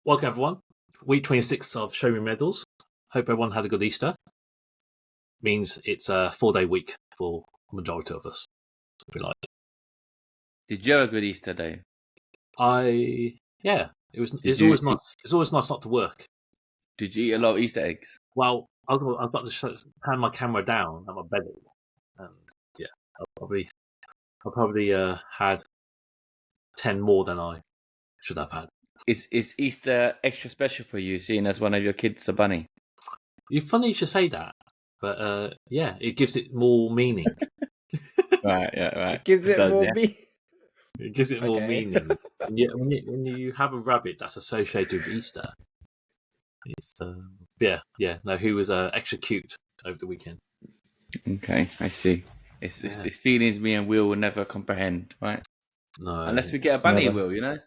Welcome, everyone. Week 26 of Show Me Medals. Hope everyone had a good Easter. Means it's a 4-day week for the majority of us. Did you have a good Easter day? It's always nice. It's always nice not to work. Did you eat a lot of Easter eggs? Well, I've got to pan my camera down at my belly, and yeah, I probably had 10 more than I should have had. Is Easter extra special for you, seeing as one of your kids a bunny? It's funny you should say that, but it gives it more meaning. Right. It gives it more meaning. It gives it more meaning. When you have a rabbit that's associated with Easter, it's he was extra cute over the weekend. Okay, I see. It's feelings me and Will never comprehend, right? No, unless we get a bunny, Never. Will, you know.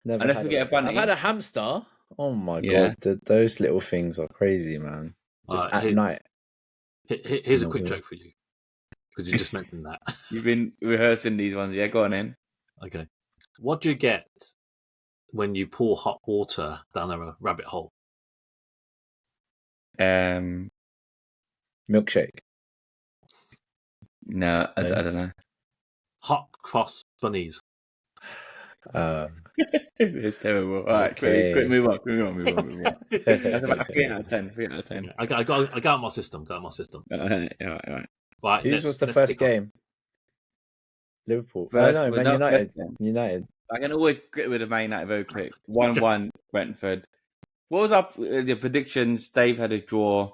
Never Unless we get a bunny. I've had a hamster. Oh my Yeah. god, those little things are crazy, man. Just at night. Here's a quick joke for you, because you just mentioned that. You've been rehearsing these ones, yeah? Go on in. Okay. What do you get when you pour hot water down a rabbit hole? Milkshake. No, I don't know. Hot cross bunnies. It's terrible. All right, quick, move on. That's about 3 out of 10. 3 out of 10. I got out my system. All right. Right. Whose was the first game? Liverpool. Man United. I can always get with the Man United very quick. 1-1 Brentford. What was up the predictions? Dave had a draw.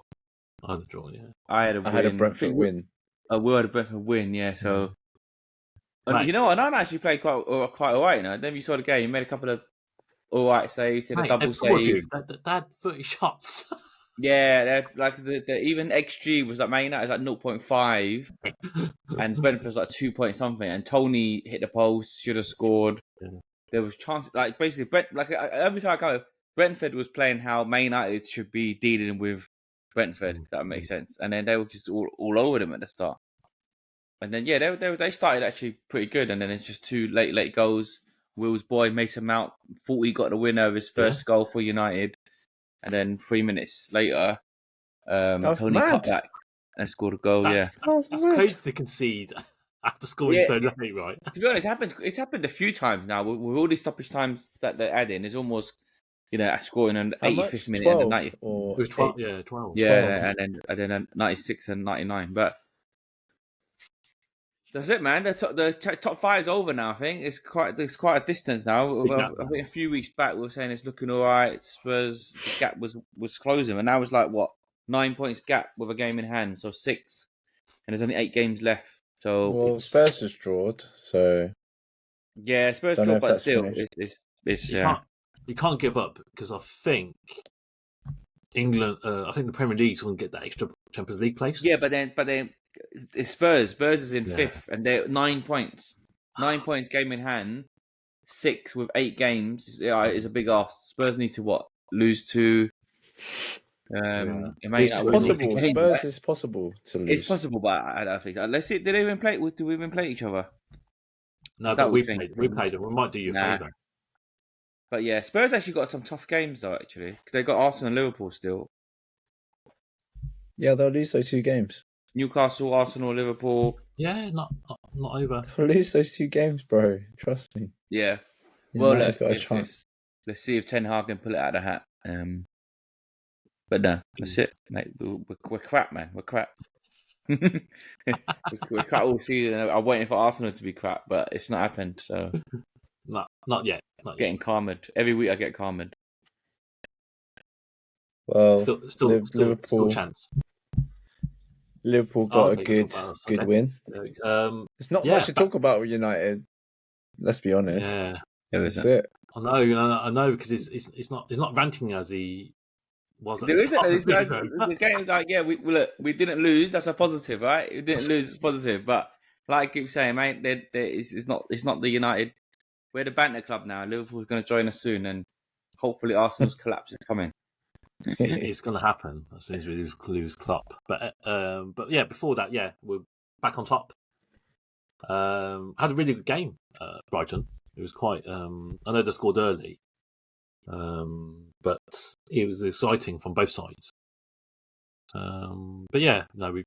I had a draw, yeah. I had a win. I had a Brentford win. We had a Brentford win, yeah. So, Right. you know what? I actually played quite all right. You know, then you saw the game. You made a couple of all right saves. Did a double save. They had 30 shots. Yeah, like the even XG was like Man United was like 0.5, and Brentford's like 2 point something. And Tony hit the post, should have scored. Yeah. There was chances, like basically, every time I go, Brentford was playing how Man United should be dealing with Brentford. That makes sense. And then they were just all over them at the start. And then they started actually pretty good. And then it's just 2 late goals. Will's boy Mason Mount thought he got the winner of his first goal for United. And then 3 minutes later, Tony cut back and scored a goal. That's crazy to concede after scoring so late, right? To be honest, it's happened a few times now with all these stoppage times that they're adding. It's almost scoring an 85th minute and a 90th. It was 12. Yeah, 12. Yeah, and then 96 and 99. But that's it, man. The top 5 is over now. I think it's quite a distance now. I think a few weeks back we were saying it's looking all right. Spurs, the gap was closing, and now it's like 9 points gap with a game in hand, so 6, and there's only 8 games left. So Spurs just drawed. So yeah, Spurs draw, but still, it's you can't give up, because I think England. I think the Premier League's going to get that extra Champions League place. Yeah, but then it's Spurs. Spurs is in 5th, and they're 9 points. 9 points, game in hand. 6 with 8 games is a big ask. Spurs need to lose to. It's possible. Spurs is possible to lose. It's possible, but I don't think. Let's see. Do we even play each other? No, but we played them. We might do you a favour. But yeah, Spurs actually got some tough games though. Actually, because they got Arsenal and Liverpool still. Yeah, they'll lose those 2 games. Newcastle, Arsenal, Liverpool. Yeah, not over. They'll lose those 2 games, bro. Trust me. Yeah. Well, let's see if Ten Hag can pull it out of the hat. But no, that's it, mate. We're crap, man. We're crap. We're crap all season. I'm waiting for Arsenal to be crap, but it's not happened. So not yet. Getting calmed. Every week I get calmed. Well, still chance. Liverpool got a good win. There's not much to talk about with United. Let's be honest. Yeah, that's it. I know, because it's not ranting as he was. There isn't. The game, like, we didn't lose. That's a positive, right? We didn't lose. It's positive, but like I keep saying, mate, it's not the United. We're the banter club now. Liverpool's going to join us soon, and hopefully Arsenal's collapse is coming. It's going to happen as soon as we lose Klopp. But yeah, before that, we're back on top. Had a really good game, Brighton. It was quite. I know they scored early, But it was exciting from both sides. But yeah, no, we've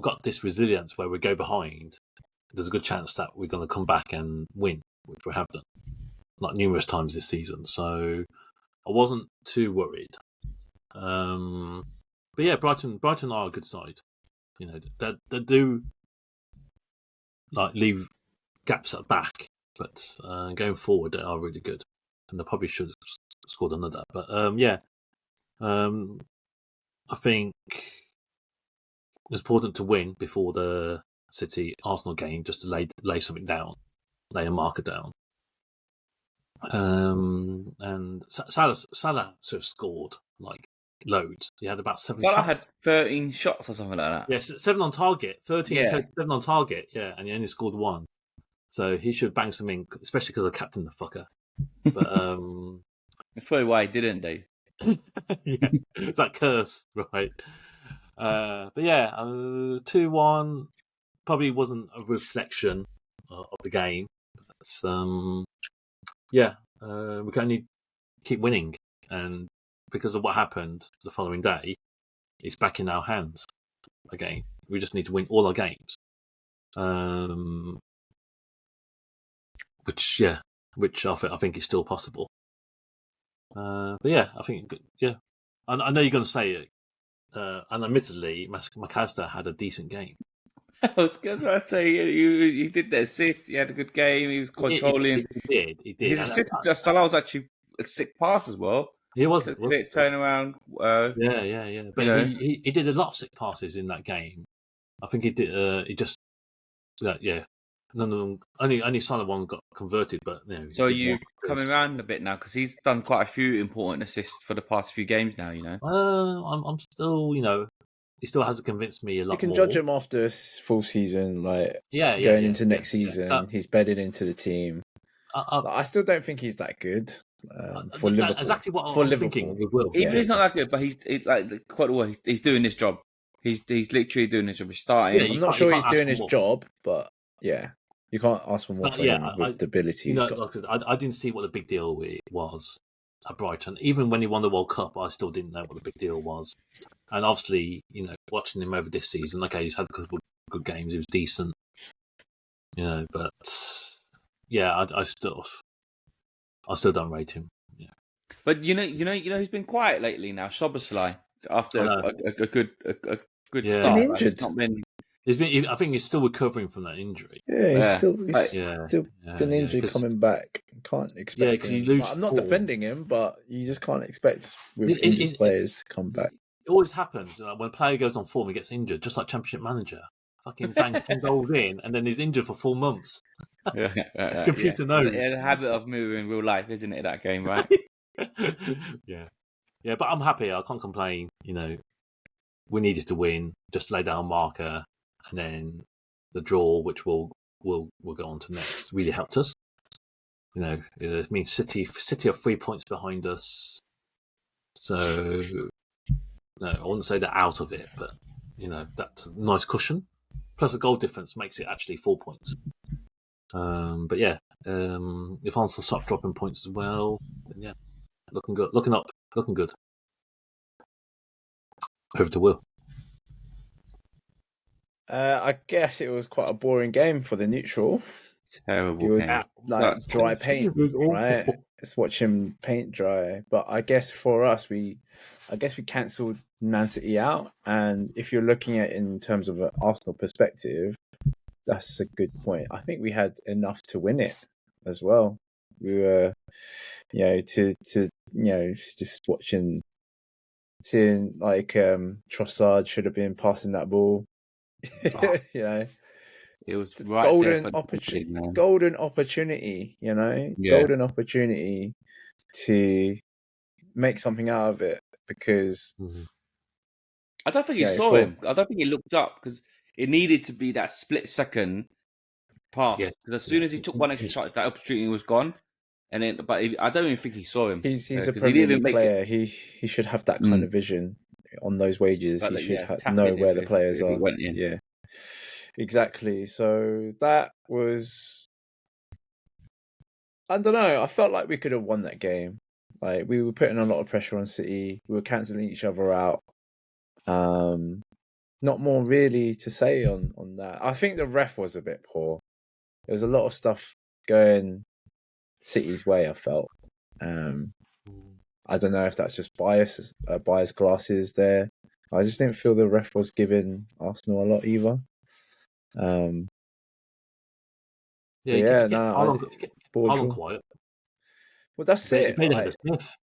got this resilience where we go behind. There's a good chance that we're going to come back and win, which we have done like numerous times this season. So I wasn't too worried. But yeah, Brighton are a good side. You know, they do like leave gaps at the back, but going forward they are really good, and they probably should have scored another. But I think it's important to win before the City Arsenal game, just to lay something down, lay a marker down. And Salah sort of scored like loads. He had about 7 Salah shots. had 13 shots or something like that. Yes, 7 on target, 13, 7 on target. Yeah, and he only scored 1. So he should bang some in, especially because I captained the fucker. But that's probably why he didn't, Dave. yeah, it's that curse, right? But yeah, 2-1 probably wasn't a reflection of the game. It's, yeah, we can only keep winning, and because of what happened the following day, it's back in our hands again. We just need to win all our games, which I think is still possible. But yeah, I think I know you're going to say it, and admittedly, McAllister had a decent game. I was going to say you did the assist. He had a good game. He was controlling. He did. His assist, Salah was actually a sick pass as well. He was. Turn around. Yeah. But he did a lot of sick passes in that game. I think he did. He just yeah. No. Only Salah one got converted, but So are you coming around a bit now because he's done quite a few important assists for the past few games now. You know. I'm still, he still hasn't convinced me a lot. You can more. judge him after a full season, going into next season. He's bedded into the team. I still don't think he's that good for Liverpool. Exactly what I'm thinking with Will. Even he's not that good, but he's like quite well. He's doing his job. He's literally doing his job. He's starting. I'm not sure he's doing his job, but yeah, you can't ask for more from him with the ability he's got. I didn't see what the big deal was at Brighton. Even when he won the World Cup, I still didn't know what the big deal was. And obviously, watching him over this season, okay, he's had a couple of good games. He was decent, but yeah, I still don't rate him. Yeah. But who's been quiet lately now? Szoboszlai, after a good start. Been injured. I think he's still recovering from that injury. Yeah, he's still been injured, coming back. Can't expect him. I'm not defending him, but you just can't expect with injured players to come back. It always happens when a player goes on form, he gets injured, just like Championship Manager. Fucking bang 10 goals in, and then he's injured for 4 months. Computer knows. It's a habit of moving in real life, isn't it? That game, right? Yeah. But I'm happy. I can't complain. We needed to win. Just lay down a marker, and then the draw, which we'll go on to next, really helped us. It means City are 3 points behind us. So. No, I wouldn't say they're out of it, but that's a nice cushion. Plus, the goal difference makes it actually 4 points. But yeah, if Arsenal starts dropping points as well, then yeah, looking good, looking up, looking good. Over to Will. I guess it was quite a boring game for the neutral. Terrible game. Like dry paint, right? Let's watch him paint dry. But I guess for us, we cancelled Man City out. And if you're looking at it in terms of an Arsenal perspective, that's a good point. I think we had enough to win it as well. We were, just seeing like Trossard should have been passing that ball. It was right golden opportunity, golden opportunity, golden opportunity to make something out of it because I don't think he saw him. I don't think he looked up because it needed to be that split second pass. Because as soon as he took one extra shot, that opportunity was gone. And then, but I don't even think he saw him. He's a Premier League player. He should have that kind of vision on those wages. He should know where the players are. Yeah. Exactly. So that was I don't know. I felt like we could have won that game. Like we were putting a lot of pressure on City. We were cancelling each other out. Not more really to say on that. I think the ref was a bit poor. There was a lot of stuff going City's way, I felt. I don't know if that's just biased glasses there. I just didn't feel the ref was giving Arsenal a lot either. Haaland quiet. Well, that's it.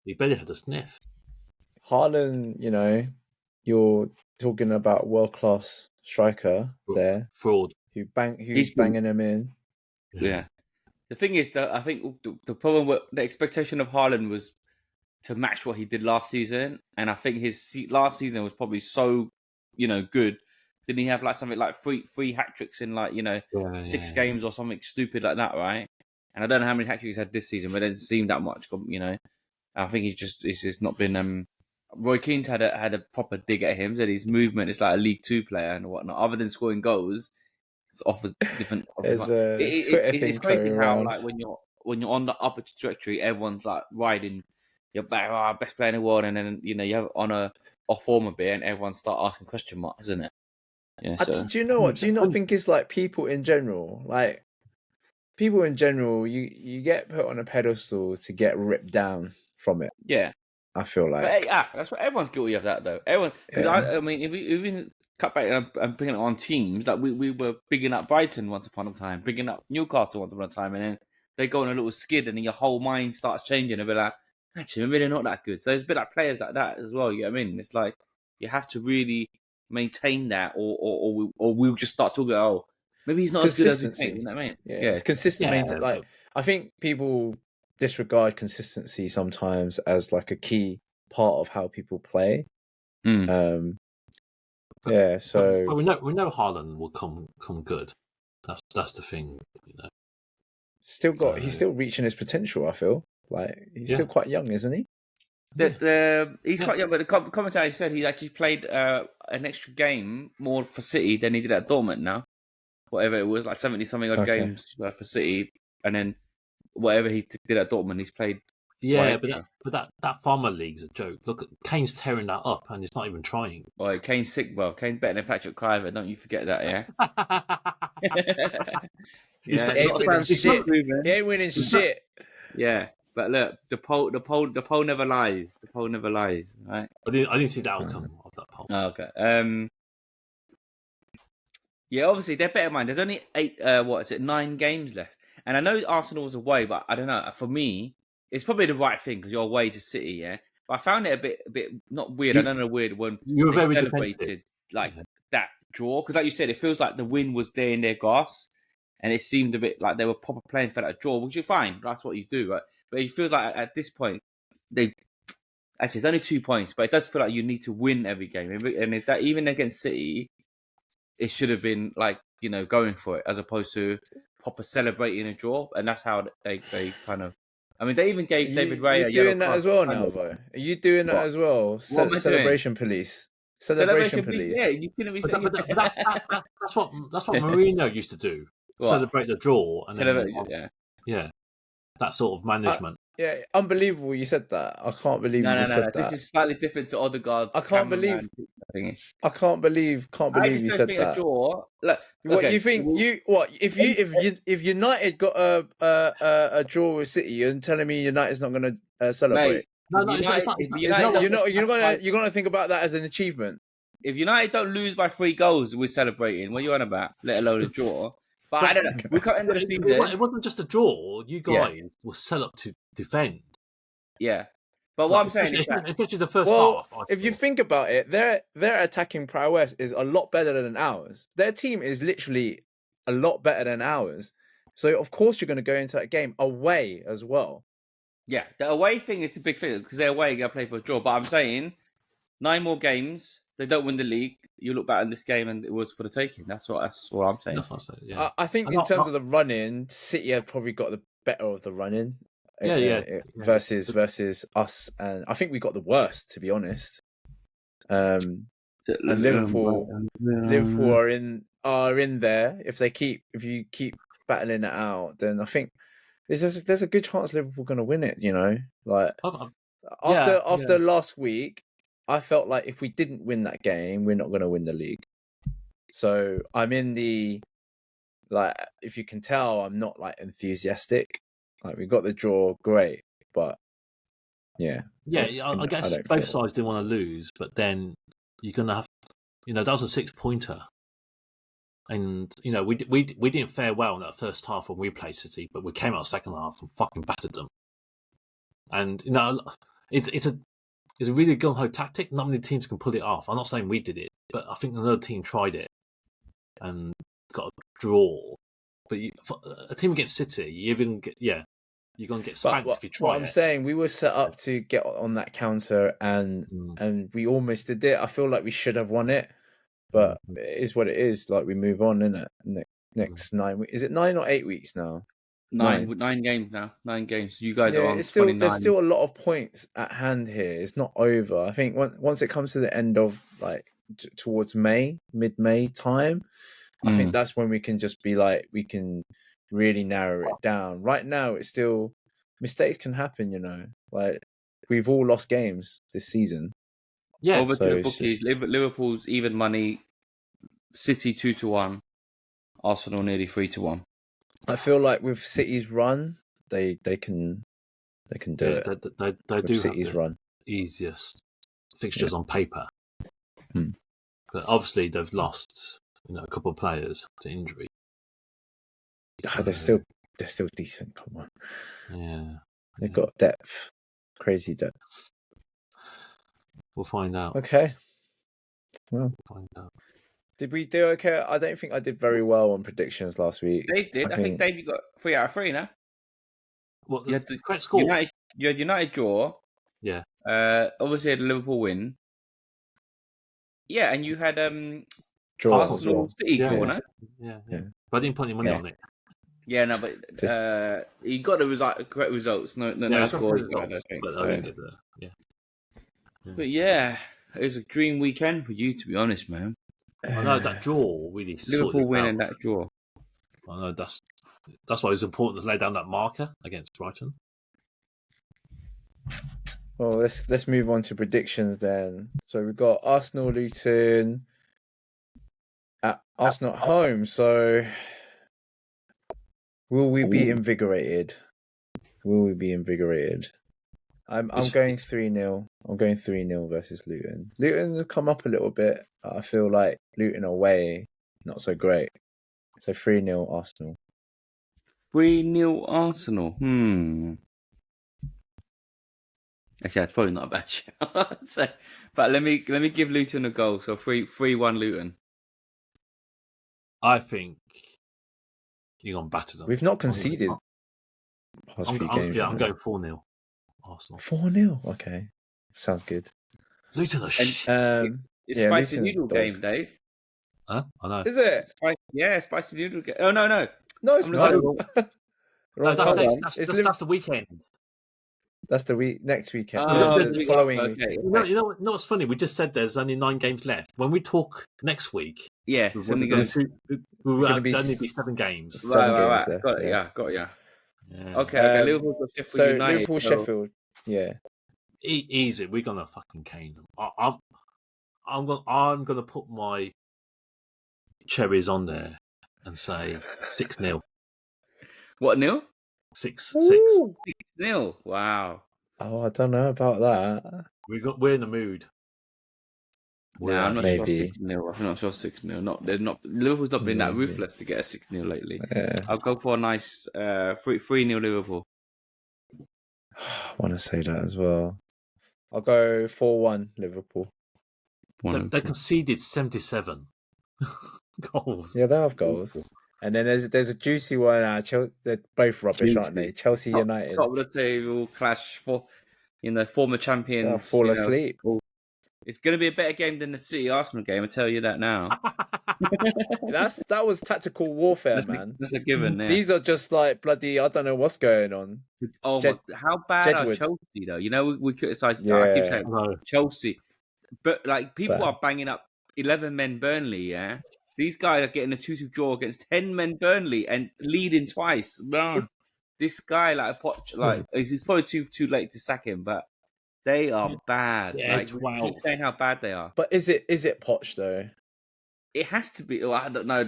He barely had a sniff. Haaland, you're talking about world-class striker there. Fraud. Who's banging him in. Yeah. The thing is that I think the problem with the expectation of Haaland was to match what he did last season, and I think his last season was probably so, good. Didn't he have like something like three hat tricks in 6 games or something stupid like that, right? And I don't know how many hat tricks he had this season, but it didn't seem that much, I think it's just not been. Roy Keane's had a proper dig at him. Said his movement is like a League 2 player and whatnot. Other than scoring goals, it offers different. It's crazy how like when you're on the upper trajectory, everyone's like riding your back, best player in the world, and then you have on a off form a bit, and everyone start asking question marks, isn't it? Yeah. So. Do you know what? Do you not think it's like people in general, you get put on a pedestal to get ripped down from it. Yeah. I feel like. But, that's what everyone's guilty of that, though. Everyone, because I mean, if we cut back and bring it on teams, like we were bigging up Brighton once upon a time, bigging up Newcastle once upon a time, and then they go on a little skid, and then your whole mind starts changing. A bit like, actually, maybe they're not that good. So there's a bit like players like that as well. You know what I mean? It's like you have to really maintain that, or we'll just start talking. Oh, maybe he's not as good as we think. You know what I mean? Yeah, it's consistent. Yeah, like I think people disregard consistency sometimes as like a key part of how people play. So but we know Haaland will come good. That's the thing, He's still reaching his potential. I feel like he's still quite young, isn't he? He's quite young, but the commentator said he's actually played an extra game more for City than he did at Dortmund now. Whatever it was, like 70-something odd games for City, and then whatever he did at Dortmund, he's played. Yeah, but that Farmer League's a joke. Look, Kane's tearing that up, and he's not even trying. Well, Kane's sick. Well, Kane's better than Patrick Kluivert. Don't you forget that, yeah. He ain't winning shit. Yeah, but look, the poll never lies. The poll never lies, right? I didn't see the outcome of that poll. Oh, okay. Yeah, obviously they're better mind. There's only 9 games left. And I know Arsenal was away, but I don't know. For me, it's probably the right thing because you're away to City, yeah. But I found it a bit not weird. I don't know, weird when you they celebrated that draw because, like you said, it feels like the win was there in their grasp, and it seemed a bit like they were proper playing for that draw, which is fine. That's what you do, right? But it feels like at this point it's only 2 points, but it does feel like you need to win every game, and if that even against City, it should have been going for it as opposed to proper celebrating a draw, and that's how they kind of. I mean, they even gave David Ray a yellow doing that card. As well now, though? Are you doing that as well? Celebration police. Celebration police. Yeah, you couldn't be saying that's what Mourinho used to do. Celebrate the draw and then that sort of management. Unbelievable you said that. I can't believe you said that. This is slightly different to Odegaard. I can't believe you said that. A draw. Look, what you think? If United got a draw with City, you're telling me United's not going to celebrate? Mate, you're gonna think about that as an achievement. If United don't lose by 3 goals, we're celebrating. What are you on about? Let alone a draw. But I don't know. We can't end the season. It wasn't just a draw. You guys will set up to defend. Yeah. But what I'm saying is that... Especially the first half. If you think about it, their attacking prowess is a lot better than ours. Their team is literally a lot better than ours. So, of course, you're going to go into that game away as well. Yeah, the away thing is a big thing because they're away, you got to play for a draw. But I'm saying 9 more games, they don't win the league. You look back in this game and it was for the taking. That's what I'm saying. That's what I'm saying. Yeah. I think in terms of the run-in, City have probably got the better of the run-in. Versus us, and I think we got the worst, to be honest. And Liverpool are in there. If you keep battling it out, then I think there's a good chance Liverpool going to win it. You know, like Yeah, after last week, I felt like if we didn't win that game, we're not going to win the league. So I'm in the like, if you can tell, I'm not like enthusiastic. Like we got the draw, great, but yeah, I guess both sides didn't want to lose, but then you're gonna have, that was a 6-pointer, and we didn't fare well in that first half when we played City, but we came out second half and fucking battered them. And it's a really gung ho tactic. Not many teams can pull it off. I'm not saying we did it, but I think another team tried it and got a draw. But a team against City, you're going to get spanked if you try. What I'm saying, we were set up to get on that counter, and we almost did it. I feel like we should have won it, but it is what it is. Like we move on, innit? Next 9 weeks. Is it 9 or 8 weeks now? 9 games now. 9 games. You guys are on it's 29. There's still a lot of points at hand here. It's not over. I think once it comes to the end of like towards mid-May time, I think that's when we can just be like, we can really narrow it down. Right now, it's still, mistakes can happen, like we've all lost games this season. Yeah. Over to the bookies, Liverpool's even money, City 2-1, Arsenal nearly 3-1. I feel like with City's run, they can do it. They do City's have the run easiest fixtures on paper, but obviously they've lost a couple of players to injury. They're still decent. Come on, they've got depth, crazy depth. We'll find out. Okay, well, we'll find out. Did we do okay? I don't think I did very well on predictions last week. Dave did. I think Dave, you got 3 out of 3 now. What, you had the correct score? You had United draw. Yeah. Obviously had a Liverpool win. Yeah, and you had Arsenal City draw, no? Yeah. But I didn't put any money on it. Yeah, no, but he got the correct results. No scores. But I didn't get the But yeah, it was a dream weekend for you, to be honest, man. I know that draw really. Liverpool winning that draw. I know that's why it was important to lay down that marker against Brighton. Well, let's move on to predictions then. So we've got Arsenal, Luton at Arsenal at home. So will we be invigorated? I'm going 3-0. I'm going 3-0 versus Luton. Luton have come up a little bit. I feel like Luton away, not so great. So 3-0 Arsenal. 3-0 Arsenal. Actually, that's probably not a bad shout. But let me give Luton a goal. So 3-1 Luton. I think you're going to batter them. We've not conceded past few games. I'm going 4-0 Arsenal. 4-0? Okay. Sounds good. Luton are shit. It's spicy noodle game, Dave. Huh? I know. Is it? Spicy noodle game. Oh, no. No, it's not. No, that's the weekend. That's the next weekend. The following weekend. weekend. You know what's funny? We just said there's only 9 games left. When we talk next week, we'll only be 7 games. Right. Got it. Yeah. Okay. Liverpool, Sheffield United. Liverpool, Sheffield. Yeah. Easy. We're gonna fucking cane them. I'm gonna put my cherries on there and say 6-0. What nil? 6. 6-0. Wow. Oh, I don't know about that. We're in the mood. I'm not sure 6-0. I'm not sure 6-0. Liverpool's not been that ruthless to get a 6-0 lately. Yeah. I'll go for a nice 3-0 Liverpool. I want to say that as well. I'll go 4-1 Liverpool. They conceded 77 goals. Yeah, they have goals. And then there's a juicy one. They're both rubbish, aren't they? Chelsea United. Top of the table clash for former champions. Fall asleep. It's going to be a better game than the City Arsenal game. I tell you that now. That was tactical warfare, man. That's a given. Yeah. These are just like bloody. I don't know what's going on. Oh, how bad are Chelsea though? We criticise. Yeah. I keep saying Chelsea, but like people are banging up 11 men Burnley. Yeah, these guys are getting a 2-2 draw against 10 men Burnley and leading twice. No. this guy like Poch, like it's probably too late to sack him, but they are bad. Yeah, Like we 12. keep saying how bad they are. But is it Poch though? It has to be. Oh, I don't know.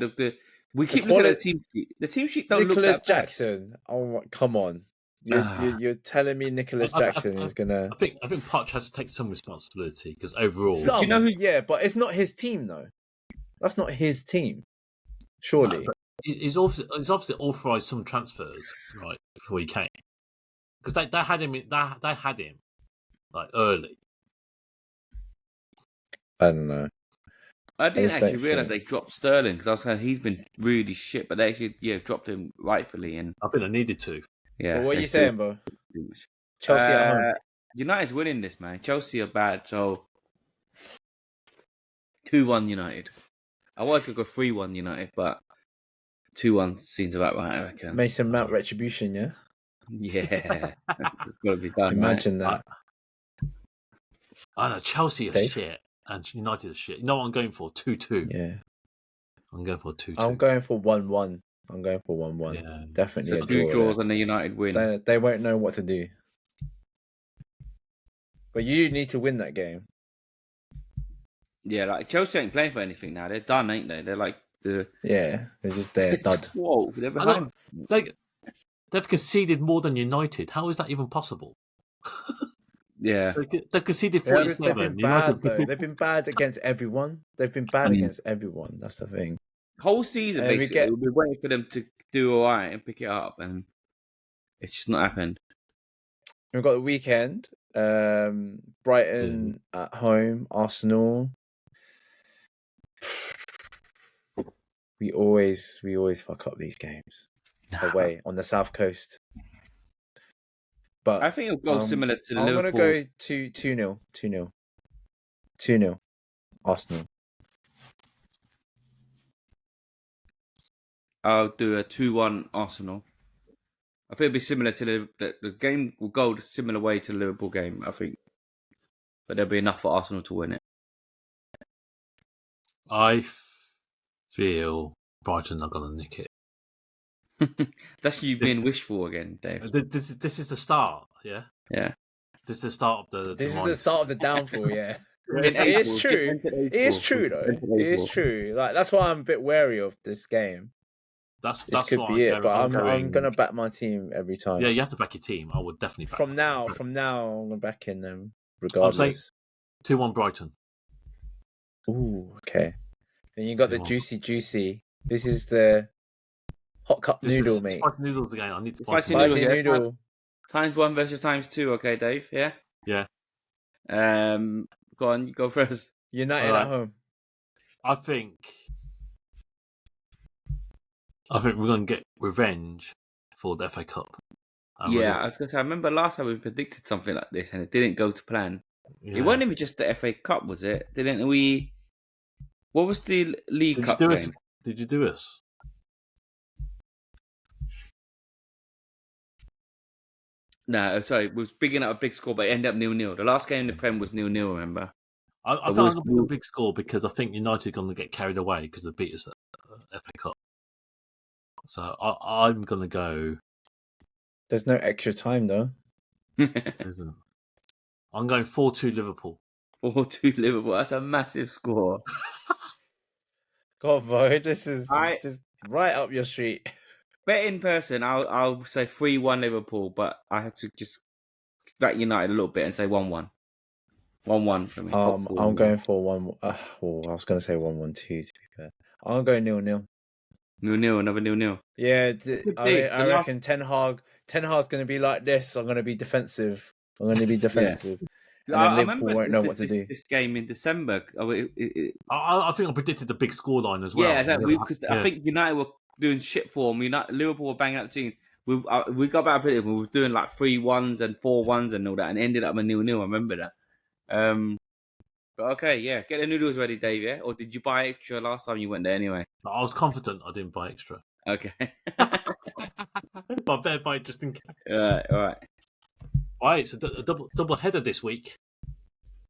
We keep looking at the team sheet. The team sheet don't Nicholas look that bad. Jackson. Oh, come on! You're telling me Nicholas Jackson is gonna? I think Poch has to take some responsibility because overall, Some, Do you know who? yeah, but it's not his team though. That's not his team. Surely. No, but he's obviously authorised some transfers right before he came because they had him. They had him like early. I don't know. I didn't just actually don't realise think- they dropped Sterling because I was saying he's been really shit, but they actually dropped him rightfully. And I think they needed to. yeah, But what are they you still- saying, bro? Chelsea at home. United's winning this, man. Chelsea are bad, so 2-1 United. I wanted to go 3-1 United, but 2-1 seems about right, I reckon. Mason Mount retribution, yeah. Yeah, it's got to be done. Imagine that. I know Chelsea are Dave? shit and United are shit. You know what I'm going for? 2-2. Yeah. I'm going for 2-2. I'm going for 1-1. I'm going for 1-1. Yeah. Definitely So a 2 draw. draws and the United win. They won't know what to do. But you need to win that game. Yeah, like Chelsea ain't playing for anything now. They're done, ain't they? They're like the Yeah, they're just there, dud. Whoa, they're I know, behind. they've conceded more than United. How is that even possible? Yeah, They've conceded They've 47. been bad, though. conceded- They've been bad against everyone. They've been bad Mm. against everyone. That's the thing. whole season And we basically. get- We've been waiting for them to do all right and pick it up, and it's just not happened. We've got the weekend. Brighton at home, Arsenal. We always fuck up these games away on the south coast. But I think it'll go similar to the I'm Liverpool. gonna go 2-0. 2-0. Arsenal. I'll do a 2-1 Arsenal. I think it'll be similar to the game will go the similar way to the Liverpool game, I think. But there'll be enough for Arsenal to win it. I feel Brighton are going to nick it. That's you being wishful again, Dave. This is the start, yeah? Yeah. This is the start of the This is the demise. start of the downfall, yeah. In It is April, true. get into It is April. true though. Get into It is April. true. Like that's why I'm a bit wary of this game. That's This could what be it. I'm But I'm going. gonna back my team every time. Yeah, you have to back your team. I would definitely back From my now, team. I'm gonna back in them I'm regardless. saying 2-1 Brighton. Ooh, okay. Then you got the 2-1. juicy. This is the hot cup This noodle, is mate. spicy noodles again. I need to buy Spicy some. noodles, Spicy yeah. noodle. ×1 versus ×2, okay, Dave? Yeah? Yeah. Go on, you go first. United Alright. at home. I think we're going to get revenge for the FA Cup. Yeah, I was going to say, I remember last time we predicted something like this and it didn't go to plan. Yeah. It wasn't even just the FA Cup, was it? Didn't we... What was the League Did Cup you do game? us? Did you do us? No, sorry, it was bigging up a big score, but it ended up 0-0. The last game in the Prem was 0-0, remember? I But felt we'll- a big score because I think United are going to get carried away because they beat us at FA Cup. So I'm going to go. There's no extra time though. I'm going 4-2 Liverpool. 4-2 Liverpool. That's a massive score. God, bro, this is I- this right up your street. Betting person, I'll say 3-1 Liverpool, but I have to just back United a little bit and say 1-1. 1-1 for me. Hopeful I'm 1-1. going for 1. I was going to say 1-1-2. To be fair, I'm going 0-0. 0-0, another 0-0. Yeah, Could I be. I The last- reckon Ten Hag's going to be like this. I'm going to be defensive. And then Liverpool won't know what to do. This game in December. I think I predicted the big scoreline as well. Yeah, exactly. Because I Yeah. think United were doing shit form. Liverpool were banging up teams. We got back a bit. We were doing like 3-1s and 4-1s and all that, and ended up a 0-0. I remember that. But okay, yeah. Get the noodles ready, Dave. Yeah, or did you buy extra last time you went there anyway? I was confident I didn't buy extra. Okay. But I better buy it just in case. All right. Right, it's a double header this week.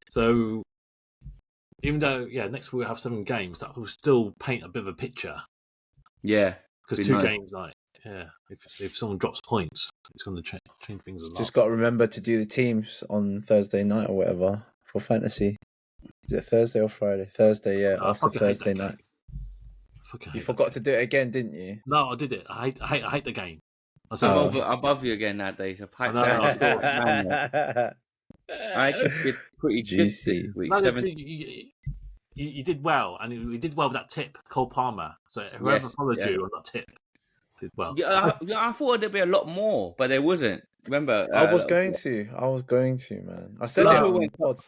So even though next week we'll have 7 games, that will still paint a bit of a picture Yeah. because Be 2 nice. games, if someone drops points, It's going to change things a lot. Just got to remember to do the teams on Thursday night or whatever for fantasy. Is it Thursday or Friday? Thursday, yeah. After Thursday night. You forgot to do it again, didn't you? No, I did it. I hate the game. I'm above you again that day, so pipe down. I actually did pretty juicy this week. No, you did well, and we did well with that tip, Cole Palmer. So whoever followed you on that tip did well. Yeah, I thought there'd be a lot more, but there wasn't. Remember, I was going to, man. I said it.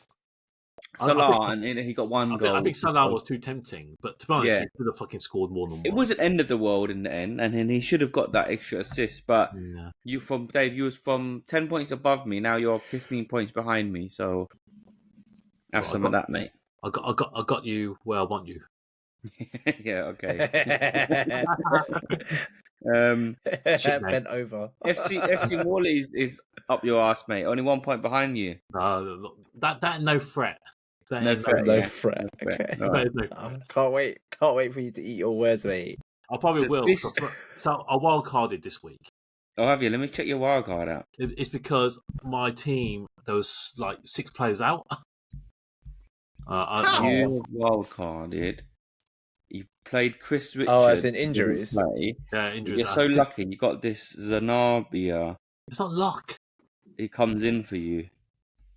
Salah, and he got one goal. I think Salah was too tempting, but to be honest, he could have fucking scored more than one. It wasn't end of the world in the end, and then he should have got that extra assist. But you was from 10 points above me. Now you're 15 points behind me. So have some of that, mate. I got you where I want you. Yeah, okay. Bent over. FC Wally is up your ass, mate. Only 1 point behind you. That no threat. No threat. Okay. Right. Can't wait for you to eat your words, mate. I probably will. So I wild carded this week. Oh, have you? Let me check your wild card out. It's because my team, there was like 6 players out. You wild carded. You played Chris Richards. Oh, as in injuries. Yeah, injuries. You're so lucky. You got this Zanabia. It's not luck. He comes in for you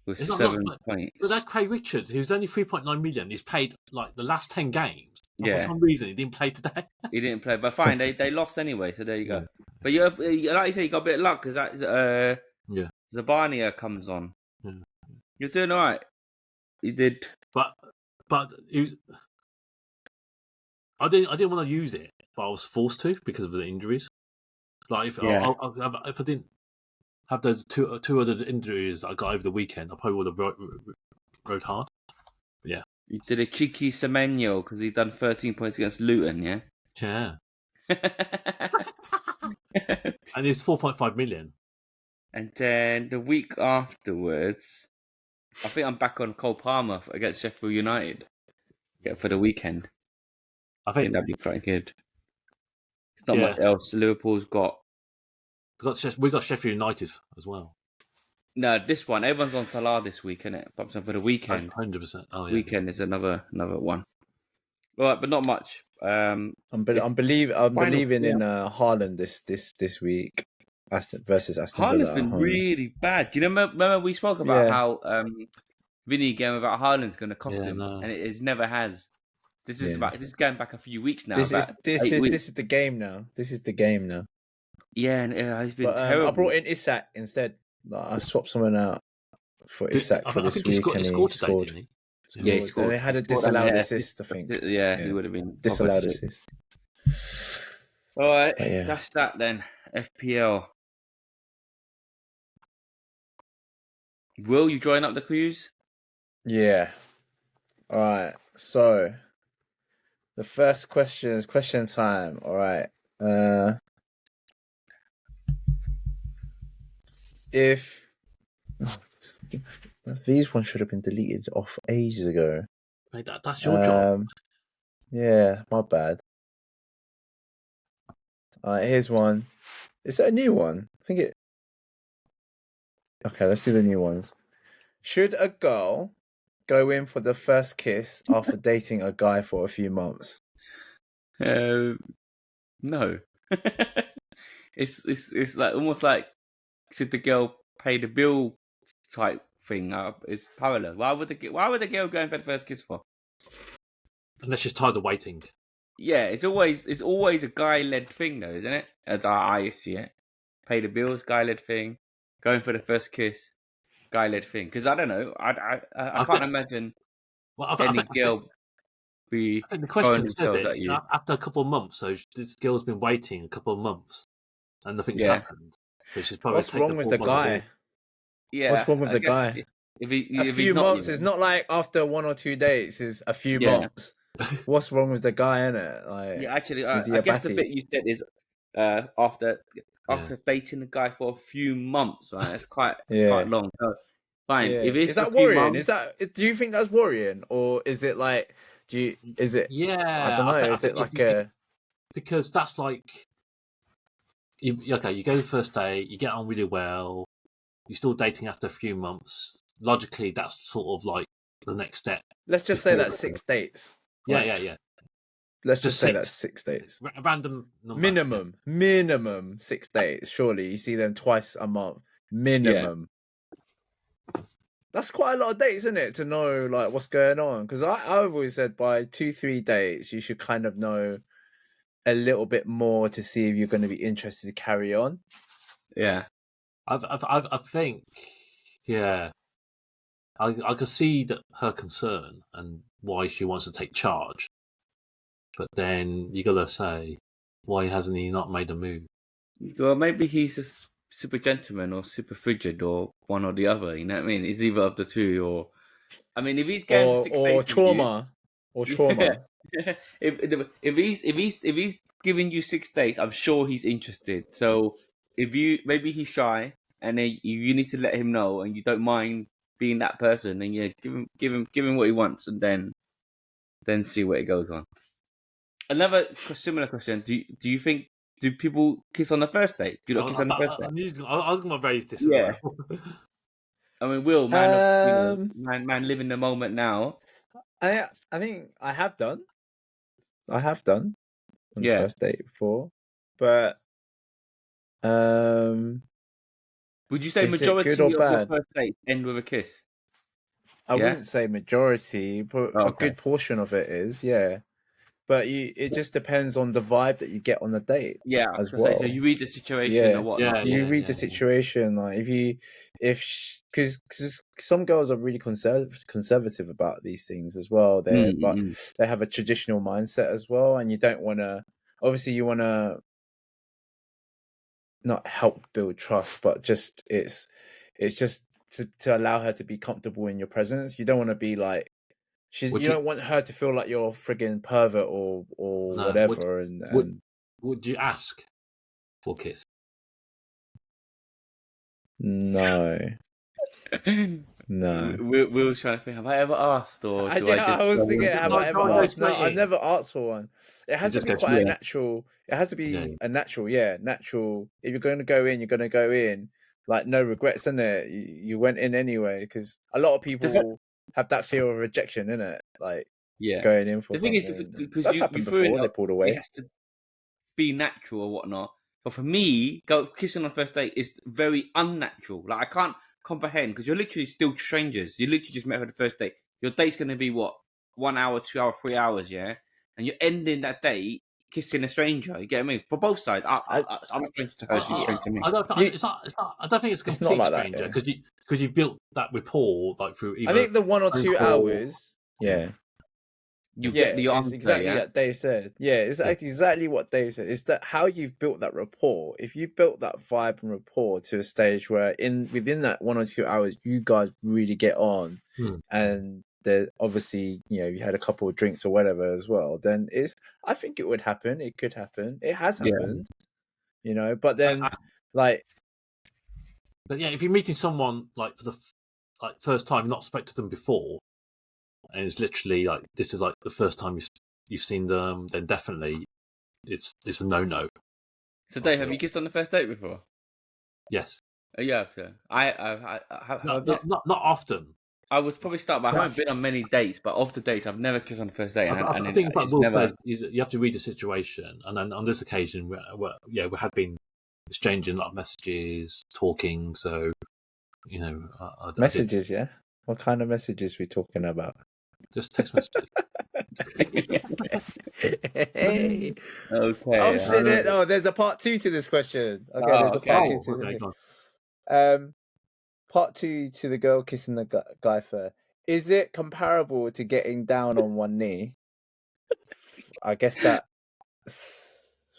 with 7 points. But that Craig Richards, who's only 3.9 million, he's played like the last 10 games. Yeah. For some reason, he didn't play today. He didn't play, but fine. They lost anyway, so there you go. But like you say, you got a bit of luck because Zabania comes on. Yeah. You're doing all right. You did, but it was. I didn't want to use it, but I was forced to because of the injuries. Like if I didn't have those two other injuries that I got over the weekend, I probably would have rode hard. Yeah. You did a cheeky Semenyo because he done 13 points against Luton, yeah? Yeah. And it's 4.5 million. And then the week afterwards, I think I'm back on Cole Palmer against Sheffield United for the weekend. I think that'd be quite good. It's not much else. Liverpool's got. We got Sheffield United as well. No, this one. Everyone's on Salah this week, isn't it? But for the weekend, 100%. Oh yeah. Weekend is another one. All right, but not much. I'm believing in Haaland this week versus Aston Villa. Haaland's been really bad. Do you remember we spoke about how Vinny game about Haaland's going to cost him, and it never has. This is going back a few weeks now. This is the game now. This is the game now. Yeah, and he's been terrible. I brought in Isak instead. I swapped someone out for Isak for this week, and he scored today. Yeah, he scored. They had a disallowed assist, I think. Yeah, he would have been disallowed assist. All right, that's that then. FPL. Will you join up the cruise? Yeah. All right. So the first question is question time. All right. If these ones should have been deleted off ages ago. Mate, that's your job. Yeah, my bad. All right, here's one. Is that a new one? I think it. Okay, let's do the new ones. Should a girl go in for the first kiss after dating a guy for a few months? No. It's like almost like should the girl pay the bill type thing. It's parallel. Why would the girl go in for the first kiss for? Unless she's tired of waiting. Yeah, it's always a guy led thing though, isn't it? As I see it, pay the bills, guy led thing. Going for the first kiss, guy led thing. Because I don't know, I can't imagine any girl be throwing themselves at you after a couple of months. So this girl's been waiting a couple of months, and nothing's happened. So she's probably what's wrong with the guy? Yeah, what's wrong with the guy? If a few months is not like after 1 or 2 dates. Is a few months. What's wrong with the guy, innit? Like, yeah, actually, I guess the bit you said is after dating the guy for a few months, right? It's quite long. So, fine. Yeah. If it's is that worrying? Do you think that's worrying, or is it like? Yeah, I don't know. Is it like a? Because that's like you go the first date, you get on really well, you're still dating after a few months. Logically, that's sort of like the next step. Let's just say before that's 6 dates. Yeah, right? yeah. Let's just say six. that's 6 dates. A random number. Minimum 6 dates. Surely you see them twice a month. Minimum. Yeah. That's quite a lot of dates, isn't it? To know like what's going on. Because I've always said by 2-3 dates, you should kind of know a little bit more to see if you're going to be interested to carry on. Yeah. I think, yeah. I could see that her concern and why she wants to take charge. But then you gotta say, why hasn't he not made a move? Well, maybe he's a super gentleman or super frigid or one or the other. You know what I mean? It's either of the two. Or I mean, if he's going for 6 days, trauma, or trauma. if he's giving you 6 days, I'm sure he's interested. So maybe he's shy, and then you need to let him know, and you don't mind being that person, and give him what he wants, and then see where it goes on. Another similar question: Do you think people kiss on the first date? Do you not kiss on the first date? I was going to raise this Yeah. as well. I mean, Will, man, live in the moment now. I think I have done. On the first date before, but would you say majority of your first dates end with a kiss? I wouldn't say majority, but a good portion of it is, yeah. But it just depends on the vibe that you get on the date, as well. So you read the situation or whatnot. You read the situation, like because some girls are really conservative about these things as well. They have a traditional mindset as well, and you don't want to. Obviously, you want to not help build trust, but just it's just to allow her to be comfortable in your presence. You don't want to be like. You don't want her to feel like you're a frigging pervert or whatever. Would you ask for a kiss? No. No. We were trying to think, have I ever asked? Or I was thinking, have I ever asked? No, I've never asked for one. It has to be quite a natural. It has to be a natural, natural. If you're going to go in, you're going to go in. Like, no regrets, innit? You went in anyway, because a lot of people have that fear of rejection, innit? Like, going in for something. The thing is, because that's happened before, they pulled away. It has to be natural or whatnot. But for me, kissing on the first date is very unnatural. Like, I can't comprehend, because you're literally still strangers. You literally just met her the first date. Your date's going to be, 1 hour, 2 hours, 3 hours, yeah? And you're ending that date kissing a stranger. You get what I mean? For both sides. I'm a stranger to her, she's a stranger to me. I don't think it's a complete stranger, because you've built that rapport like through either. I think the 1 or 2 hours, you get the answer, exactly what Dave said. Yeah, it's exactly what Dave said. It's that how you've built that rapport. If you built that vibe and rapport to a stage where within that 1 or 2 hours you guys really get on, and obviously you had a couple of drinks or whatever as well, then I think it would happen. It could happen. It has happened. But then but if you're meeting someone like for the first time, not spoken to them before, and it's literally like this is like the first time you've seen them, then definitely it's a no. So Dave, have you kissed on the first date before? Yes. Yeah, sure. I not often. I was probably start, but I haven't been on many dates. But of the dates, I've never kissed on the first date. I think about Will's place is you have to read the situation, and then on this occasion, we had been exchanging a lot of messages, talking. So messages, yeah. What kind of messages are we talking about? Just text messages. Okay. Oh shit! Oh, there's a part 2 to this question. Okay, there's a part 2 to this. Part 2 to the girl kissing the guy first. Is it comparable to getting down on one knee? I guess that.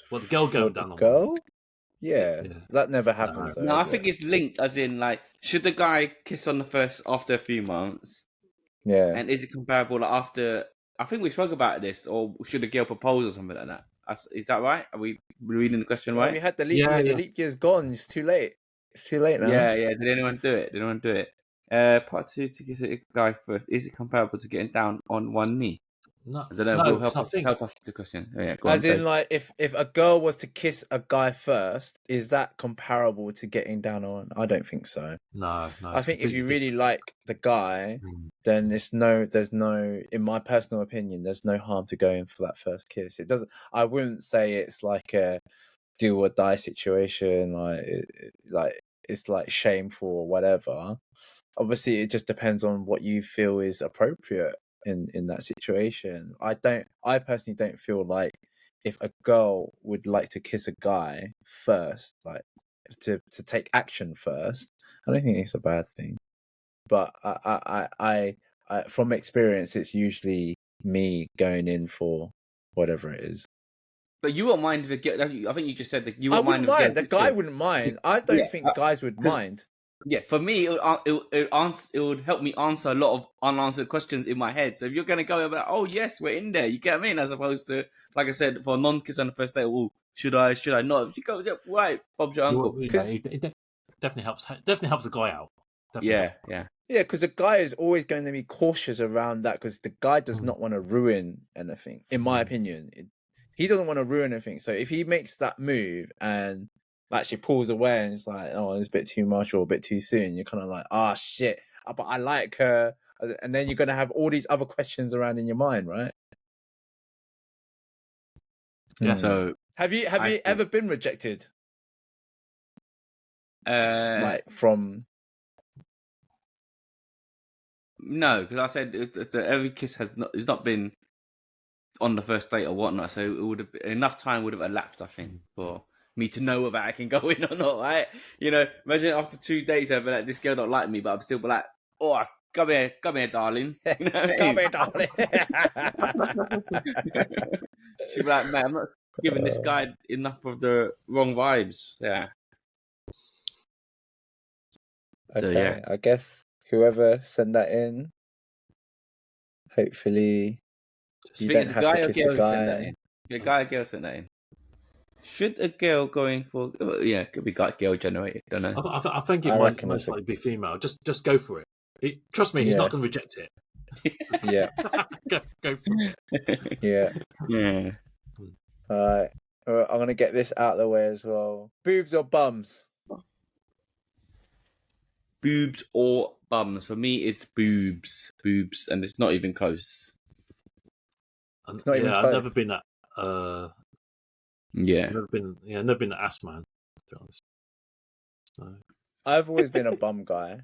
Well, the girl going down on girl. Yeah, that never happens. No, I think it's linked, as in, like, should the guy kiss on the first after a few months? Yeah. And is it comparable like, after? I think we spoke about this, or should a girl propose or something like that? Is that right? Are we reading the question right? We had the leap year. The leap year's gone. It's too late. It's too late now. Yeah. Did anyone do it? Part 2 to kiss a guy first. Is it comparable to getting down on one knee? No, I don't know. no, We'll because I think help us the question. Oh, yeah, go As on. in, like, if a girl was to kiss a guy first, is that comparable to getting down on? I don't think so. no. I think if you completely really like the guy, different. then there's no, in my personal opinion, there's no harm to going for that first kiss. It doesn't. I wouldn't say it's like a do or die situation, like it's like shameful or whatever. Obviously, it just depends on what you feel is appropriate in that situation. I personally don't feel like if a girl would like to kiss a guy first, like to take action first, I don't think it's a bad thing. But I from experience, it's usually me going in for whatever it is. But you won't mind if a girl. I think you just said that you I won't mind wouldn't if a girl. mind. The guy wouldn't mind. I don't Yeah, think guys would 'cause- mind. Yeah, for me, it would help me answer a lot of unanswered questions in my head. So if you're gonna go about, oh yes, we're in there, you get what I mean? As opposed to, like I said, for a non-kiss on the first date, oh, should I not? If you go, yeah, right, Bob's your uncle. It definitely helps. Definitely helps the guy out. Definitely Yeah. Yeah, because the guy is always going to be cautious around that because the guy does not want to ruin anything, in my opinion. He doesn't want to ruin anything. So if he makes that move and actually pulls away and it's like, oh, it's a bit too much or a bit too soon, you're kind of like, ah, shit, but I like her. And then you're going to have all these other questions around in your mind, right? Yeah. So have you ever been rejected? Like from... No, because I said every kiss has not been on the first date or whatnot, so it would have enough time would have elapsed, I think, for me to know whether I can go in or not. Right? You know, imagine after 2 days, I'd be like, this girl don't like me, but I'm still be like, oh, come here, darling. You know what I mean? Come here, darling. She'd be like, man, I'm not giving this guy enough of the wrong vibes. Yeah. Okay, So, yeah. I guess whoever sent that in, hopefully you don't have to kiss the guy. A guy or girl sent that in. Should a girl going for... Yeah, it could be girl generated, don't know. I think it I might reckon most likely be female. Just go for it. Trust me, he's not going to reject it. Yeah. go for it. Yeah. Yeah. All right. I'm going to get this out of the way as well. Boobs or bums? Boobs or bums? For me, it's boobs. Boobs, and it's not even close. It's not even close. I've never been that. Yeah. Never been the ass man, to be honest. So. I've always been a bum guy.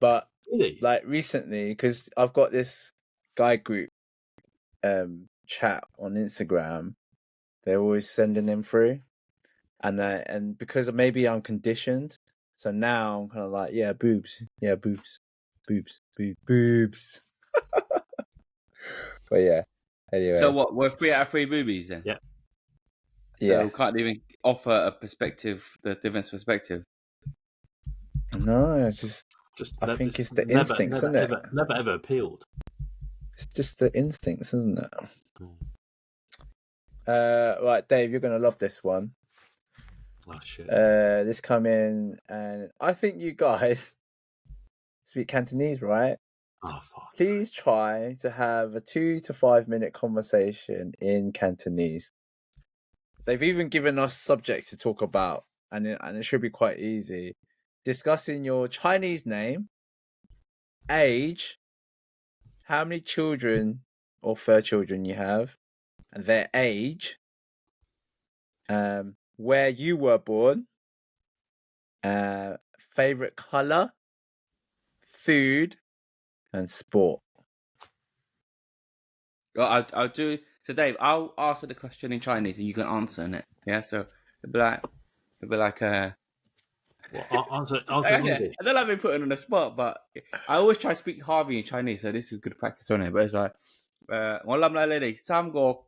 But Really? like recently, because I've got this guy group chat on Instagram, they're always sending them through, and because maybe I'm conditioned, so now I'm kind of like, yeah, boobs. But yeah, anyway. So what? We're 3 out of 3 boobies then. Yeah. So we can't even offer a perspective, the different perspective. No, it's just I think it's the instincts, isn't it? Never ever appealed. It's just the instincts, isn't it? Right, Dave, you're gonna love this one. Oh shit. This come in, and I think you guys speak Cantonese, right? Oh fuck. Please try to have a 2 to 5 minute conversation in Cantonese. They've even given us subjects to talk about, and it should be quite easy. Discussing your Chinese name, age, how many children or fur children you have, and their age, where you were born, favorite color, food, and sport. Well, I'll do. So, Dave, I'll answer the question in Chinese, and you can answer in it. Yeah. So it'll be like Well, answer in English. I don't like being put on the spot, but I always try to speak Harvey in Chinese, so this is good practice on it. But it's like, 我諗咧，你哋3個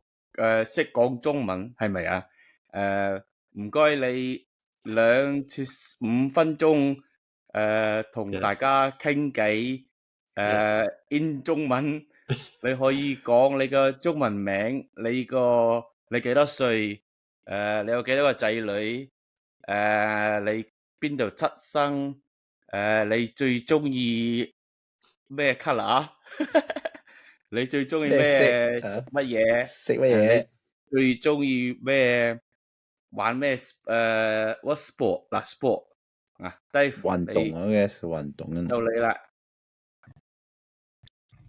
識講中文係咪啊？唔該你2 至 5 分鐘同大家傾偈in 中文，你可以講你個中文名，你幾多歲？你有幾多個仔女？你邊度出生？你最中意咩 colour？你最中意咩食乜嘢？食乜嘢？最中意咩玩咩？What sport 嗱 sport 啊，Dave 運動啊，guess 運動到你啦。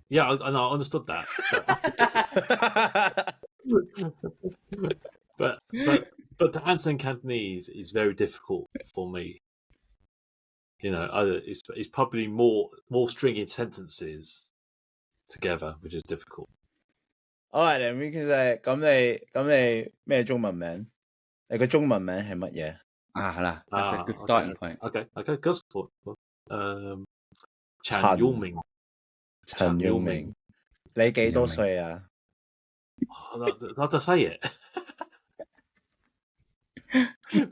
Yeah, I understood that. But to answer in Cantonese is very difficult for me. You know, it's probably more stringing sentences together, which is difficult. Alright, then we can say 咁你咩中文名？你個中文名係乜嘢？係啦，that's a good starting point. Okay, good sport. Chan Yulming. 陳耀明，你幾多歲啊？I'll just say it.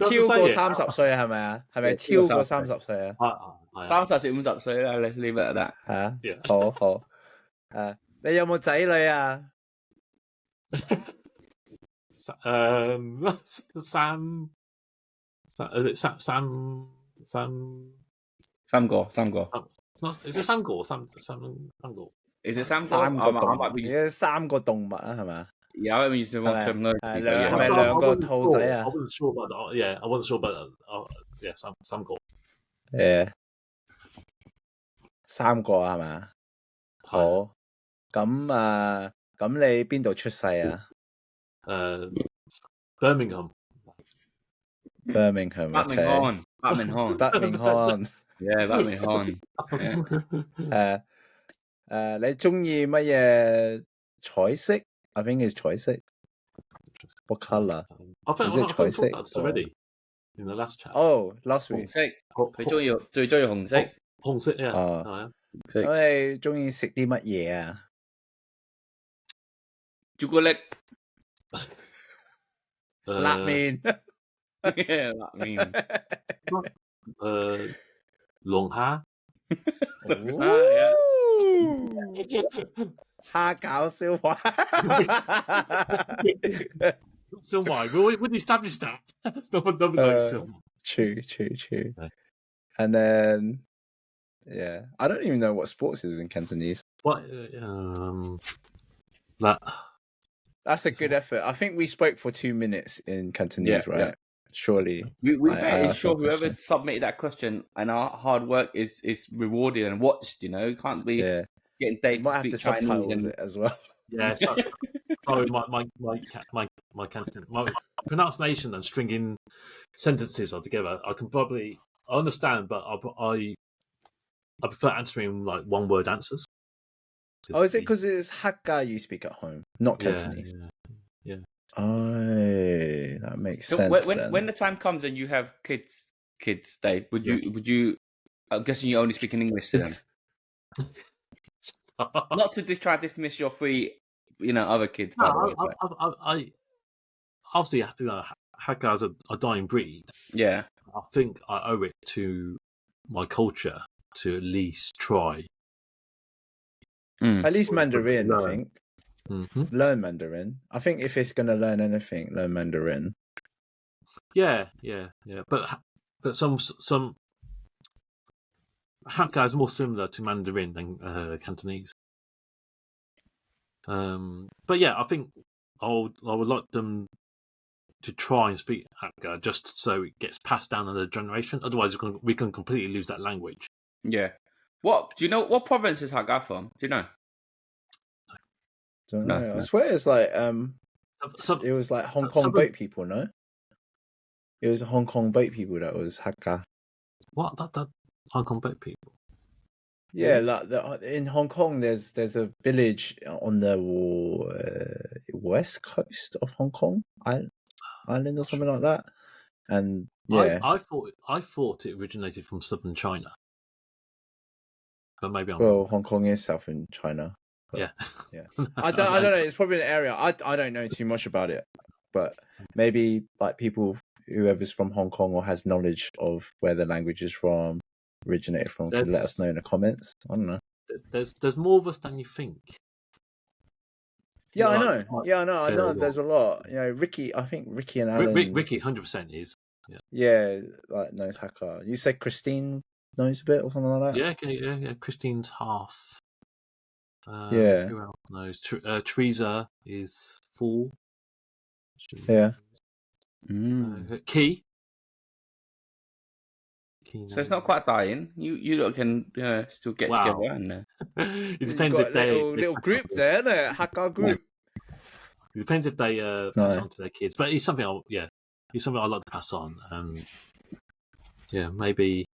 超過30歲係咪啊？係咪超過30歲啊？30至50歲啦，你呢個得嚇？好你有冇仔女啊？三個。Is it 三個？三個？ Is it 三個動物？你3個動物啊？係咪？有面上網上咯，係咪2個兔仔啊？ I wasn't sure about that. Yeah, I wasn't sure about that. Yeah, 三個。3個係咪？好，咁你邊度出世啊？Birmingham. Birmingham. Yeah, Birmingham. 你中意乜嘢彩色 ？I think it's 彩色。What colour? Is it 彩色 already in the last chat? Oh, last week. 紅色，佢最中意紅色。紅色啊。咁你中意食啲乜嘢啊？朱古力。辣麵。辣麵。龍蝦。蝦餃燒賣。燒賣 we established that. Nobody likes燒賣. True. And then, yeah, I don't even know what sports is in Cantonese. What? That's a good effort. I think we spoke for 2 minutes in Cantonese, right? Yeah. Surely. We better ensure whoever submitted that question and our hard work is rewarded and watched, you know. Can't be getting Dave to speak Chinese it as well. Yeah, sorry, my pronunciation and stringing sentences are together. I understand, but I prefer answering like one word answers. Oh, is it because it's Hakka you speak at home, not Cantonese? Yeah. Oh, that makes sense. When the time comes and you have kids, Dave, would you? I'm guessing you only speak in English to them. Not to try to dismiss your three, other kids. By the way, I obviously, Hakka is a dying breed. Yeah, I think I owe it to my culture to at least try. At least Mandarin, I think. Mm-hmm. Learn Mandarin. I think if it's going to learn anything, learn Mandarin. Yeah. But some Hakka is more similar to Mandarin than Cantonese. But yeah, I think I would like them to try and speak Hakka just so it gets passed down in the generation. Otherwise, we can completely lose that language. Yeah. What do you know? What province is Hakka from? Do you know? Don't know. I swear it's like it was like Hong Kong boat people, no? It was Hong Kong boat people that was Hakka. What? That Hong Kong boat people? Yeah, like in Hong Kong, there's a village on the west coast of Hong Kong island or something like that, and yeah, I thought it originated from southern China, but maybe I'm wrong. Hong Kong is southern China. Yeah. I don't know. It's probably an area. I don't know too much about it, but maybe like people, whoever's from Hong Kong or has knowledge of where the language is from, originated from, could let us know in the comments. I don't know. There's more of us than you think. Yeah, I know. I know. There's a lot. Ricky. I think Ricky and Alan. Ricky, 100% is. Yeah, like knows Hakka. You said Christine knows a bit or something like that. Yeah. Christine's half Yeah. Who else knows? Teresa is 4. Yeah. Key. So it's not quite dying. You lot can still get Wow. together and. It You've depends got if they little group there, isn't it? Hacker group. It depends if they pass on to their kids, but it's something it's something I'd like to pass on, and maybe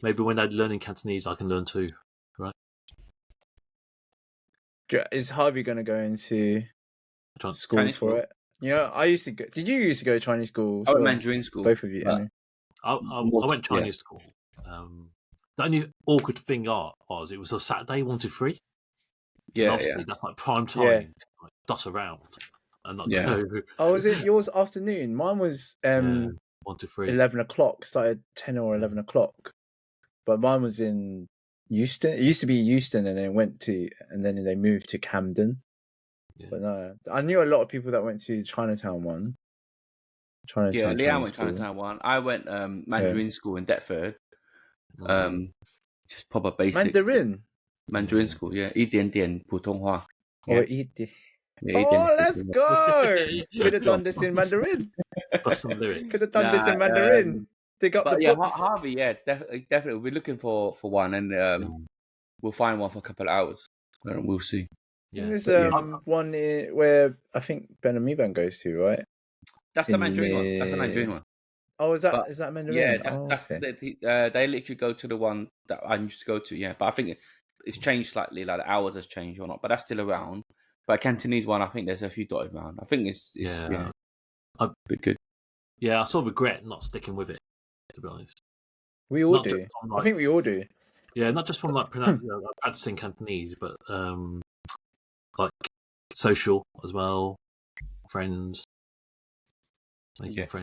when they're learning Cantonese, I can learn too, right? Is Harvey going to go into school Chinese for school? it? Yeah, I used to go. Did you used to go to Chinese school? I went Mandarin school. Both of you. I went Chinese school. The only awkward thing was it was a Saturday 1 to 3. Yeah, obviously that's like prime time. Yeah. Like, dot around and not Yeah. go. Oh, was it yours afternoon? Mine was 1 to 3. 11 o'clock. Started 10 or 11 o'clock. But mine was in Euston. It used to be Euston, and then they moved to Camden. Yeah. But no, I knew a lot of people that went to Chinatown one. Leanne went Chinatown one. I went Mandarin school in Deptford. Just proper basics. Mandarin school, yeah. 一点点普通话. Yeah. Oh, let's go! Could have done this in Mandarin. Plus some lyrics. Could have done this in Mandarin. Dig up the books. Harvey, definitely. We're looking for one, and we'll find one for a couple of hours. We'll see. Yeah. There's one where I think Ben Amiban goes to, right? That's the Mandarin one. That's the Mandarin one. Oh, is that Mandarin? Yeah, they literally go to the one that I used to go to. Yeah, but I think it's changed slightly. Like the hours has changed or not, but that's still around. But Cantonese one, I think there's a few dotted around. I think it's a bit good. Yeah, I sort of regret not sticking with it, to be honest. We all do. I think we all do. Yeah, not just from like practicing Cantonese, but like social as well, friends.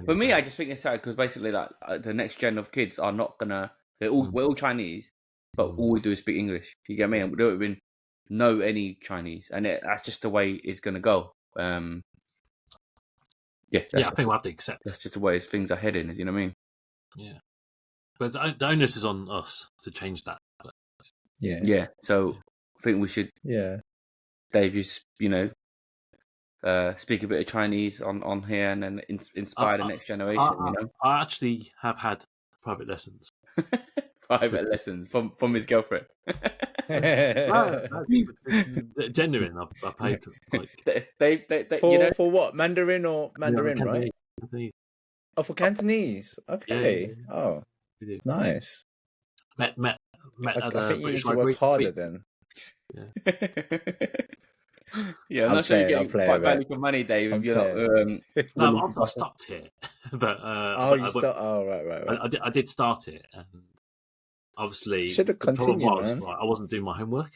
For me, I just think it's sad because basically, like the next gen of kids are not gonna. We're all Chinese, but all we do is speak English. You get me? And we don't even know any Chinese, and that's just the way it's gonna go. I think we'll have to accept. That's just the way things are heading. You know what I mean? Yeah, but the onus is on us to change that. Yeah. So I think we should. Yeah. Dave, just speak a bit of Chinese on here and then inspire the next generation. I actually have had private lessons. Private lessons from his girlfriend. Genuine. I paid they for what? Mandarin, right? Cantonese. Oh, for Cantonese. Okay. Yeah. Oh, nice. Met I think you need to work harder then. Yeah, I'm not sure you're getting quite value for money, Dave. If you're not. I stopped it, but right. I did start it, and obviously should have continued. I wasn't doing my homework.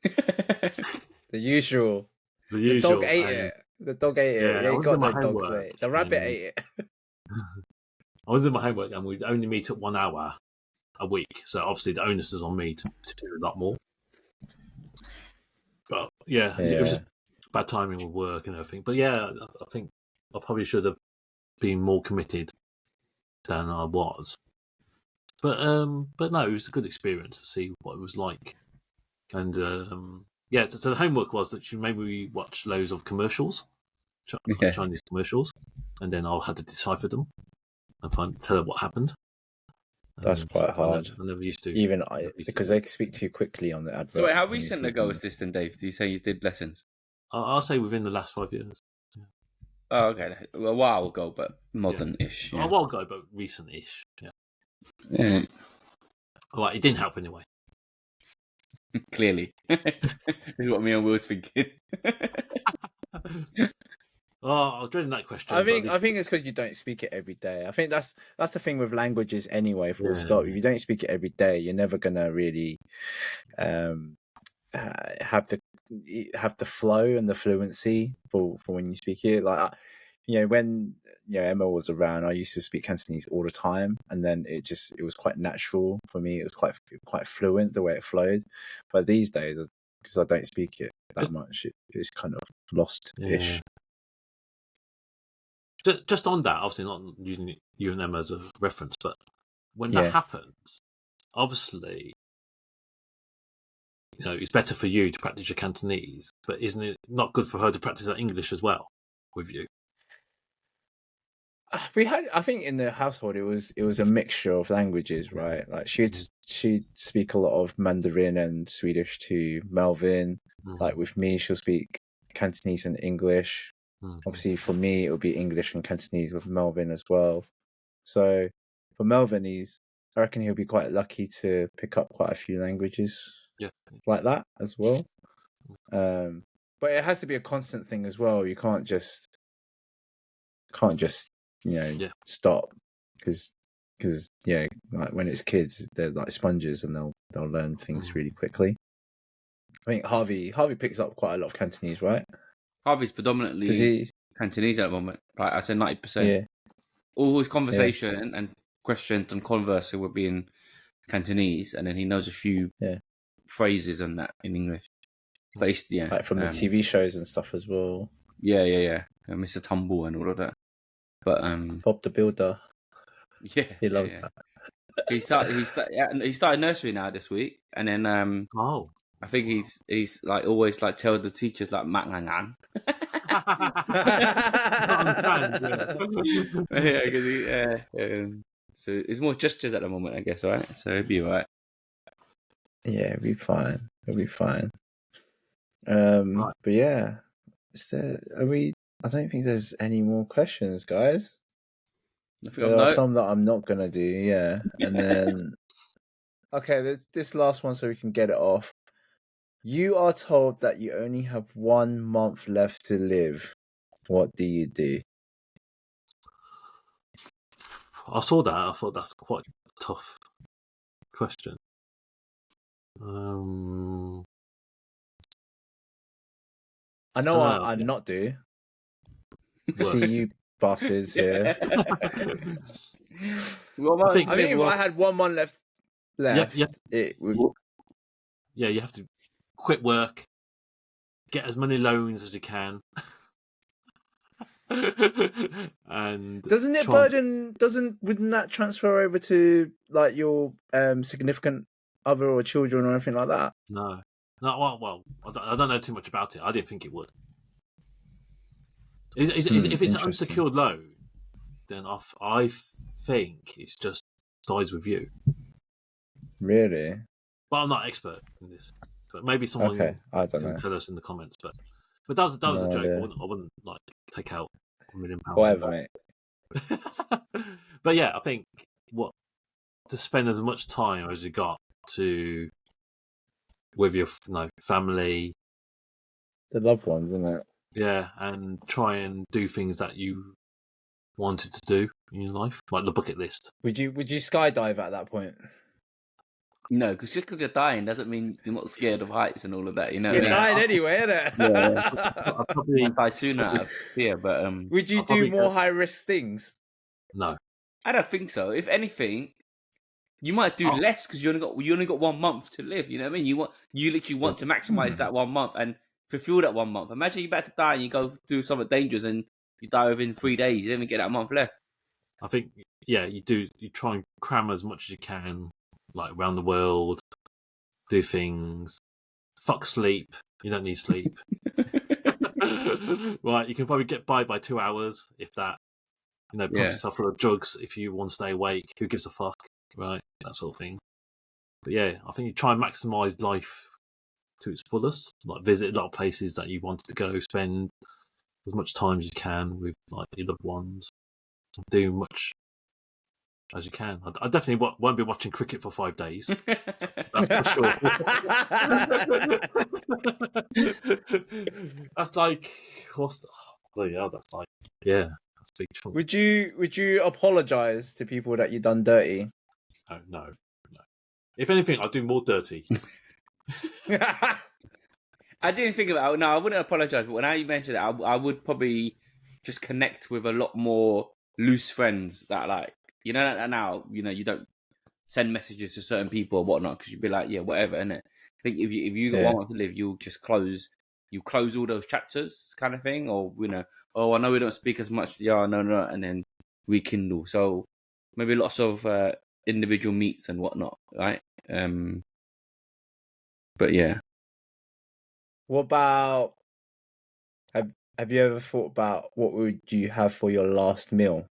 The usual. The dog ate it. The dog ate it. Yeah, you got no dogs, mate. The rabbit ate it. I was doing my homework, and we only meet up 1 hour a week, so obviously the onus is on me to do a lot more. But it was just bad timing with work and everything. But I think I probably should have been more committed than I was. But no, it was a good experience to see what it was like. And so the homework was that maybe we watch loads of commercials, Chinese commercials, and then I'll have to decipher them and tell her what happened. That's quite hard. I never used to. Because they speak too quickly on the adverts. So wait, how recent ago was this then, Dave? Do you say you did lessons? I'll say within the last 5 years. Yeah. Oh, okay. A while ago, but modern-ish. Yeah. A while ago, but recent-ish. Yeah. Well, it didn't help anyway. Clearly. This is what me and Will's thinking. I was dreading that question. I think it's because you don't speak it every day. I think that's the thing with languages anyway. Full stop. If you don't speak it every day, you're never gonna really have the flow and the fluency for when you speak it. Like when Emma was around, I used to speak Cantonese all the time, and then it was quite natural for me. It was quite fluent the way it flowed. But these days, because I don't speak it that much, it's kind of lost-ish. Yeah. Just on that, obviously not using you and them as a reference, but when that happens, obviously it's better for you to practice your Cantonese, but isn't it not good for her to practice her English as well with you? I think in the household it was a mixture of languages, right? Like she'd speak a lot of Mandarin and Swedish to Melvin. Like with me, she'll speak Cantonese and English. Obviously, for me, it would be English and Cantonese with Melvin as well. So for Melvin, I reckon he'll be quite lucky to pick up quite a few languages like that as well. But it has to be a constant thing as well. You can't just stop because like when it's kids, they're like sponges and they'll learn things really quickly. I think Harvey picks up quite a lot of Cantonese, right? Harvey's predominantly Cantonese at the moment. Like I said, 90%. Yeah. All his conversation and questions and converse would be in Cantonese, and then he knows a few phrases and that in English. But like from the TV shows and stuff as well. Yeah. Mr. Tumble and all of that. But Bob the Builder. Yeah, he loves that. He started nursery now this week, and then I think he's like always like tell the teachers like mak ngan. So it's more gestures at the moment, I guess, right? So it'll be right. Yeah, it'll be fine. But yeah, I don't think there's any more questions, guys. There are some that I'm not gonna do, yeah. And then okay, this last one so we can get it off. You are told that you only have 1 month left to live. What do you do? I saw that. I thought that's quite a tough question. I know I'd not do. See you bastards here. I think if I had 1 month left, it would. Yeah, you have to quit work, get as many loans as you can, and wouldn't that transfer over to like your significant other or children or anything like that? No. Well, I don't know too much about it. I didn't think it would. If it's an unsecured loan, then I think it's just dies with you. Really? But I'm not expert in this. So maybe someone can tell us in the comments. But that was a joke. I wouldn't like take out £1 million. Whatever, mate. But yeah, I think to spend as much time as you got with your family, the loved ones, isn't it? Yeah, and try and do things that you wanted to do in your life, like the bucket list. Would you skydive at that point? No, because just because you're dying doesn't mean you're not scared of heights and all of that. You know, you're dying anyway, isn't it? I'd probably die sooner out of fear. But would you do more high risk things? No, I don't think so. If anything, you might do less because you only got 1 month to live. You know what I mean? You literally want to maximize that 1 month and fulfill that 1 month. Imagine you're about to die and you go do something dangerous and you die within 3 days. You don't even get that month left. I think, you do. You try and cram as much as you can, like around the world, do things. Fuck sleep. You don't need sleep. Right, you can probably get by 2 hours, if that. Pump yourself full of drugs if you want to stay awake. Who gives a fuck? Right, that sort of thing. But yeah, I think you try and maximise life to its fullest. Like visit a lot of places that you wanted to go, spend as much time as you can with like your loved ones, do much as you can. I definitely won't be watching cricket for 5 days. That's for sure. That's like that's like that's a big chunk. Would you apologise to people that you done dirty? Oh, no. If anything, I'll do more dirty. I didn't think about it. No, I wouldn't apologise. But when you mentioned it, I would probably just connect with a lot more loose friends that that now, you don't send messages to certain people or whatnot because you'd be like, yeah, whatever, innit? I think if you got 1 month to live, you'll just close all those chapters kind of thing, or, I know we don't speak as much. Yeah, no, and then rekindle. So maybe lots of individual meets and whatnot, right? But yeah, What about have you ever thought about what would you have for your last meal?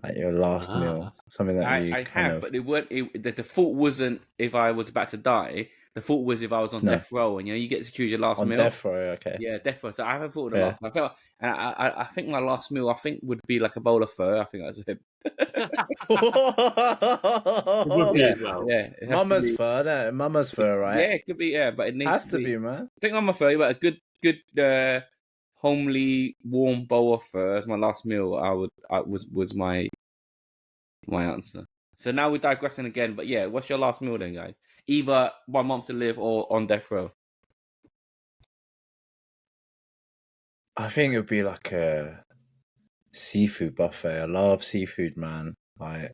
Like your last meal, something that you I kind have, of but it weren't. The thought wasn't if I was about to die. The thought was if I was on No. death row, and you get to choose your last on meal. death row. Okay. Yeah, death row. So I haven't thought of the Yeah. last. I felt, and I think my last meal, I think, would be like a bowl of pho. I think that's it. It would be Yeah, as well. yeah. It has to Mama's be- fur, no? Mama's fur, right? Yeah, it could be. Yeah, but it needs Has to be, man. I think mama pho, but a good, homely, warm bowl of pho as my last meal. Was my answer. So now we're digressing again, but yeah, what's your last meal then, guys? Either 1 month to live or on death row. I think it would be like a seafood buffet. I love seafood, man. Like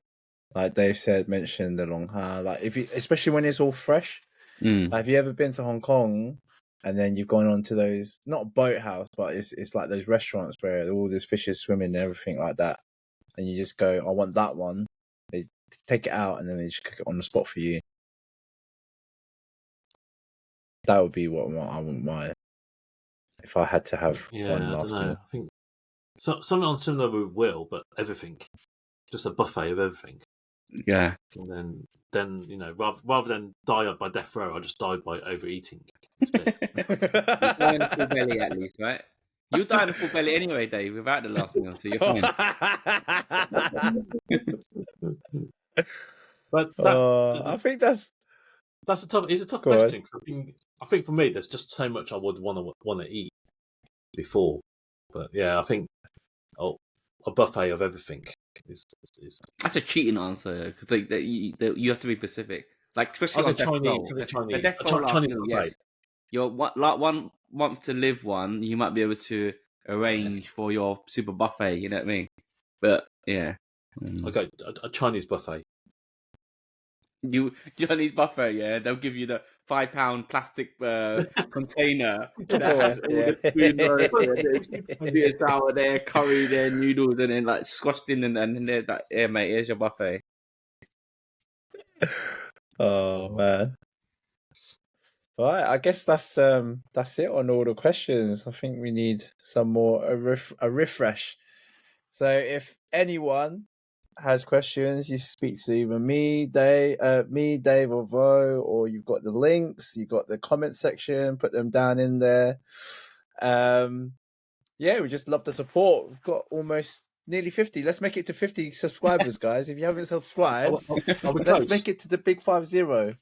Dave mentioned the long hair. Like especially when it's all fresh. Mm. Like, have you ever been to Hong Kong and then you've gone on to those, not boathouse, but it's like those restaurants where all these fishes swimming and everything like that, and you just go, I want that one. They take it out and then they just cook it on the spot for you. That would be what I want if I had to have one last I don't know. meal. I think something on similar with Will, but everything, just a buffet of everything. Yeah. And then rather than die by death row, I just died by overeating instead. You die in a full belly at least, right? You die in a full belly anyway, Dave, without the last meal, so you're fine. But I think that's a tough. It's a tough question. I think for me, there's just so much I would want to eat before. But yeah, I think a buffet of everything is. That's a cheating answer because you have to be specific. Like especially on death row. The death row last meal, yes. Your 1 month to live one, you might be able to arrange for your super buffet. You know what I mean? But yeah, I go a Chinese buffet. Chinese buffet, yeah. They'll give you the £5 plastic container that has all the spoon there, sweet and sour there, curry there, noodles, and then like squashed in, and then they're like, yeah, mate, here's your buffet. Oh man. All right, I guess that's it on all the questions. I think we need some more a refresh. So if anyone has questions, you speak to either me, Dave, or Vo, or you've got the links, you've got the comment section, put them down in there. Yeah, we just love the support. We've got almost nearly 50. Let's make it to 50 subscribers, guys. If you haven't subscribed, let's make it to the big 50. We're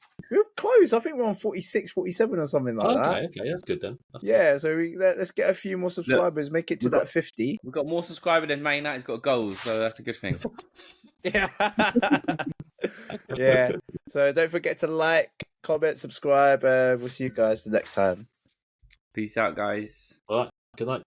close. I think we're on 46, 47 or something like that. Okay, that's good then. So let's get a few more subscribers, make it to that 50. We've got more subscribers than Man United's got goals, so that's a good thing. Yeah. Yeah. So don't forget to like, comment, subscribe. We'll see you guys the next time. Peace out, guys. All right. Good night.